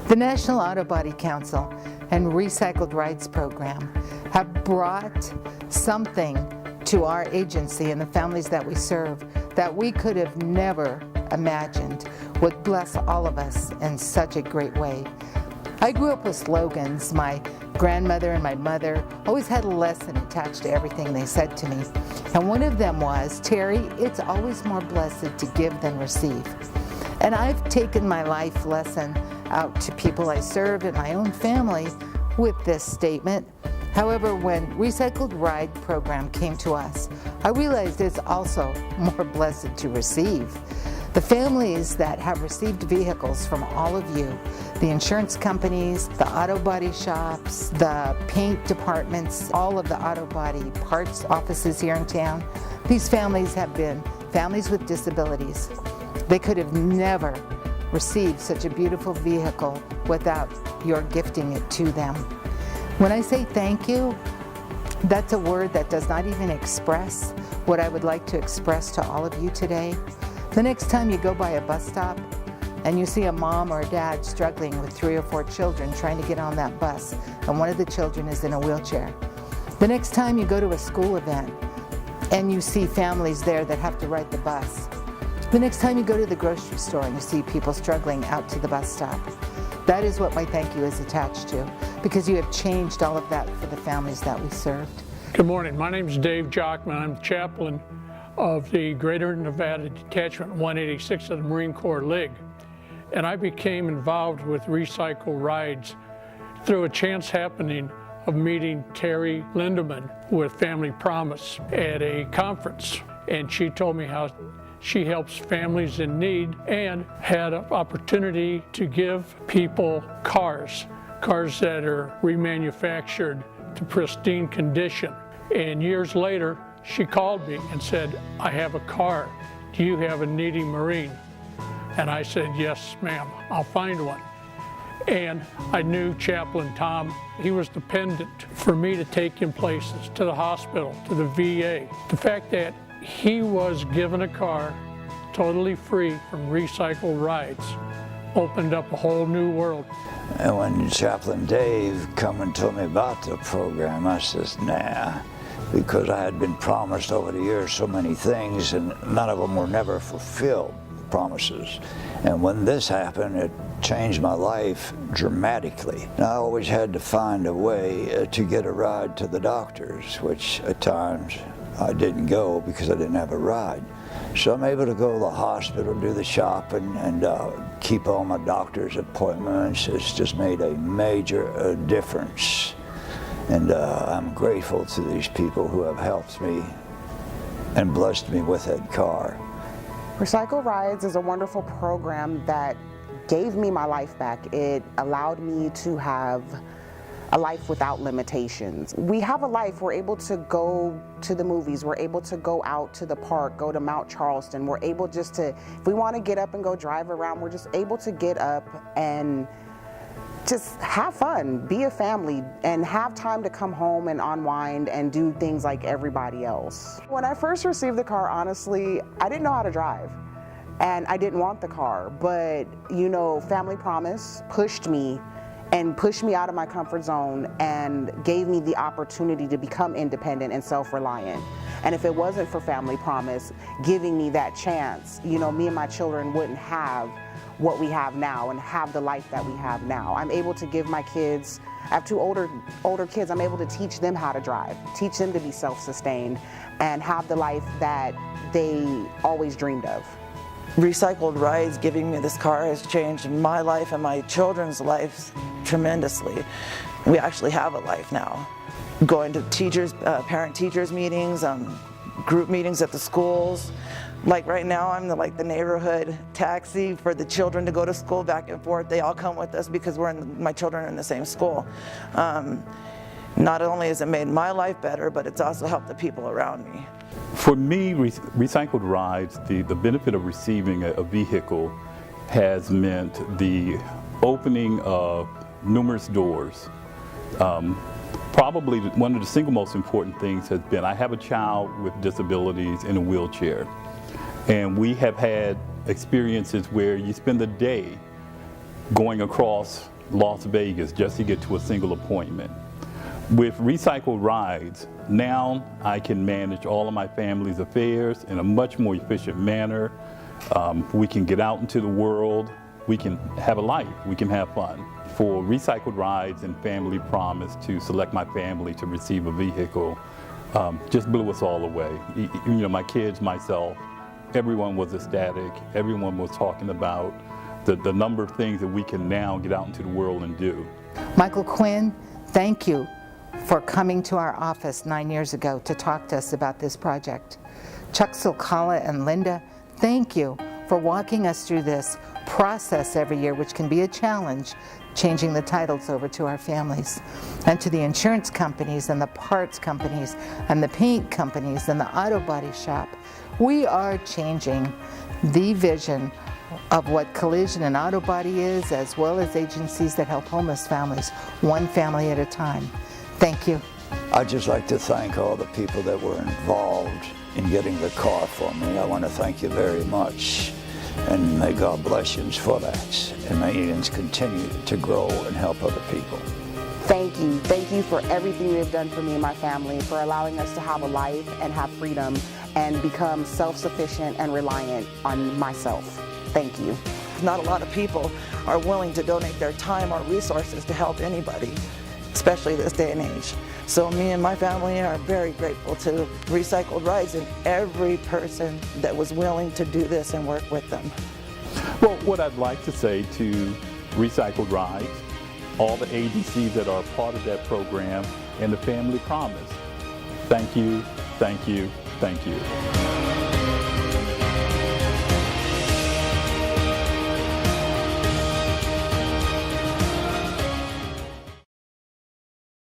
The National Auto Body Council and Recycled Rides program have brought something to our agency and the families that we serve that we could have never imagined would bless all of us in such a great way. I grew up with slogans. My grandmother and my mother always had a lesson attached to everything they said to me. And one of them was, Terry, it's always more blessed to give than receive. And I've taken my life lesson out to people I serve in my own family with this statement. However, when Recycled Ride program came to us, I realized it's also more blessed to receive. The families that have received vehicles from all of you, the insurance companies, the auto body shops, the paint departments, all of the auto body parts offices here in town, these families have been families with disabilities. They could have never received such a beautiful vehicle without your gifting it to them. When I say thank you, that's a word that does not even express what I would like to express to all of you today. The next time you go by a bus stop and you see a mom or a dad struggling with 3 or 4 children trying to get on that bus and one of the children is in a wheelchair. The next time you go to a school event and you see families there that have to ride the bus. The next time you go to the grocery store and you see people struggling out to the bus stop. That is what my thank you is attached to, because you have changed all of that for the families that we served. Good morning. My name is Dave Jockman. I'm the chaplain of the Greater Nevada Detachment 186 of the Marine Corps League. And I became involved with Recycle Rides through a chance happening of meeting Terry Lindeman with Family Promise at a conference. And she told me how she helps families in need and had an opportunity to give people cars that are remanufactured to pristine condition. And years later, she called me and said, I have a car. Do you have a needy Marine? And I said, yes, ma'am, I'll find one. And I knew Chaplain Tom. He was dependent for me to take him places, to the hospital, to the VA. The fact that he was given a car totally free from Recycle Rides opened up a whole new world. And when Chaplain Dave come and told me about the program, I says, nah, because I had been promised over the years so many things and none of them were never fulfilled, promises. And when this happened, it changed my life dramatically. And I always had to find a way to get a ride to the doctors, which at times I didn't go because I didn't have a ride. So I'm able to go to the hospital, do the shopping, and keep all my doctor's appointments. It's just made a major difference. And I'm grateful to these people who have helped me and blessed me with that car. Recycle Rides is a wonderful program that gave me my life back. It allowed me to have a life without limitations. We have a life, we're able to go to the movies, we're able to go out to the park, go to Mount Charleston, we're able just to, if we want to get up and go drive around, we're just able to get up and just have fun, be a family, and have time to come home and unwind and do things like everybody else. When I first received the car, honestly, I didn't know how to drive. And I didn't want the car, but you know, Family Promise pushed me out of my comfort zone and gave me the opportunity to become independent and self-reliant. And if it wasn't for Family Promise giving me that chance, you know, me and my children wouldn't have what we have now and have the life that we have now. I'm able to give my kids, I have 2 older kids, I'm able to teach them how to drive, teach them to be self-sustained and have the life that they always dreamed of. Recycled Rides giving me this car has changed my life and my children's lives tremendously. We actually have a life now. Going to teachers, parent-teachers meetings, group meetings at the schools. Like right now, I'm the neighborhood taxi for the children to go to school back and forth. They all come with us because my children are in the same school. Not only has it made my life better, but it's also helped the people around me. For me, Recycled Rides, the benefit of receiving a vehicle has meant the opening of numerous doors. Probably one of the single most important things has been, I have a child with disabilities in a wheelchair, and we have had experiences where you spend the day going across Las Vegas just to get to a single appointment. With Recycled Rides, now I can manage all of my family's affairs in a much more efficient manner. We can get out into the world, we can have a life, we can have fun. For Recycled Rides and Family Promise to select my family to receive a vehicle just blew us all away. You know, my kids, myself, everyone was ecstatic. Everyone was talking about the number of things that we can now get out into the world and do. Michael Quinn, thank you for coming to our office 9 years ago to talk to us about this project. Chuck Sulcala and Linda, thank you for walking us through this process every year, which can be a challenge, changing the titles over to our families. And to the insurance companies and the parts companies and the paint companies and the auto body shop, we are changing the vision of what collision and auto body is, as well as agencies that help homeless families, one family at a time. Thank you. I'd just like to thank all the people that were involved in getting the car for me. I want to thank you very much, and may God bless you for that, and may Eden's continue to grow and help other people. Thank you. Thank you for everything you have done for me and my family, for allowing us to have a life and have freedom and become self-sufficient and reliant on myself. Thank you. Not a lot of people are willing to donate their time or resources to help anybody, especially this day and age. So me and my family are very grateful to Recycled Rides and every person that was willing to do this and work with them. Well, what I'd like to say to Recycled Rides, all the agencies that are part of that program, and the Family Promise, thank you, thank you, thank you.